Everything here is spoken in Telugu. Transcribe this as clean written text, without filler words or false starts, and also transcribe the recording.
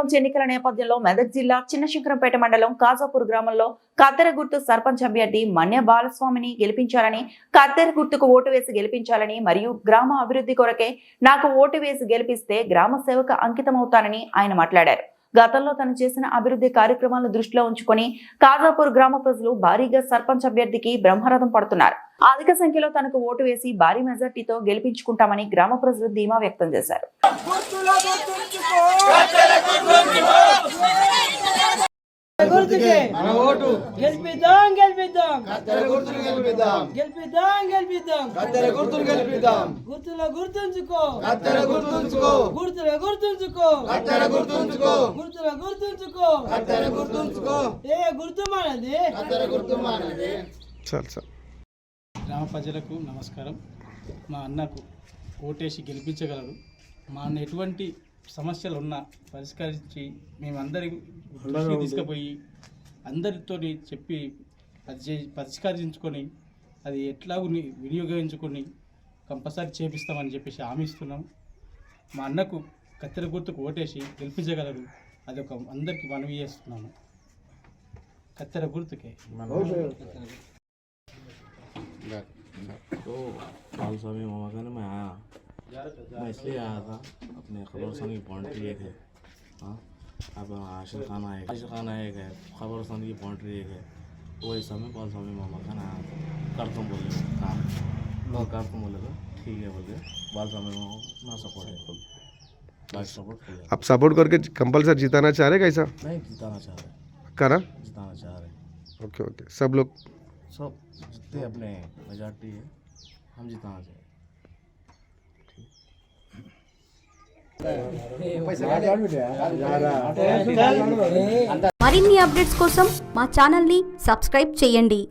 సర్పంచ్ ఎన్నికల నేపథ్యంలో మెదక్ జిల్లా చిన్నశంకరంపేట మండలం కాజాపూర్ గ్రామంలో కత్తెర గుర్తు సర్పంచ్ అభ్యర్థి మన్య బాలస్వామిని గెలిపించాలని, కత్తెర గుర్తుకు ఓటు వేసి గెలిపించాలని మరియు గ్రామ అభివృద్ధి కొరకే నాకు ఓటు వేసి గెలిపిస్తే గ్రామ సేవకు అంకితమవుతానని ఆయన మాట్లాడారు. గతంలో తను చేసిన అభివృద్ధి కార్యక్రమాలను దృష్టిలో ఉంచుకొని కాజాపూర్ గ్రామ ప్రజలు భారీగా సర్పంచ్ అభ్యర్థికి బ్రహ్మరథం పడుతున్నారు. అధిక సంఖ్యలో తనకు ఓటు వేసి భారీ మెజార్టీతో గెలిపించుకుంటామని గ్రామ ప్రజలు ధీమా వ్యక్తం చేశారు. గ్రామ ప్రజలకు నమస్కారం. మా అన్నకు ఓటేసి గెలిపించగలరు. మా అన్న ఎటువంటి సమస్యలు ఉన్నా పరిష్కరించి మేమందరి తీసుకుపోయి అందరితో చెప్పి పరిష్కరించుకొని అది ఎట్లాగూ వినియోగించుకొని కంపల్సరీ చేపిస్తామని చెప్పేసి హామీ ఇస్తున్నాం. మా అన్నకు కత్తెర గుర్తుకు ఓటేసి గెలిపించగలరు. అది ఒక అందరికీ మనవి చేస్తున్నాము. కత్తెర గుర్తుకే तो बालस्वामी मामा का ना मैं आया, मैं इसलिए आया था अपने खबरस्तान की बाउंड्री एक है, हाँ अब आशिर खाना एक है, खबरस्तान की बाउंड्री एक है, वो हिसाब में बालस्वामी मामा का ना आया था. करता बोले काम मैं करता बोले तो ठीक है बोले बालस्वामी मामा ना सपोर्ट है फुल लाइफ सपोर्ट फुल. आप सपोर्ट करके कंपल्सरी जिताना चाह रहे कैसा? नहीं जिताना चाह रहे, करा जिताना चाह रहे. ओके ओके सब लोग सब जितने अपने मेजॉरिटी है हम जिताना चाहिए. మరిన్ని అప్డేట్స్ కోసం మా ఛానల్ ని సబ్స్క్రైబ్ చేయండి.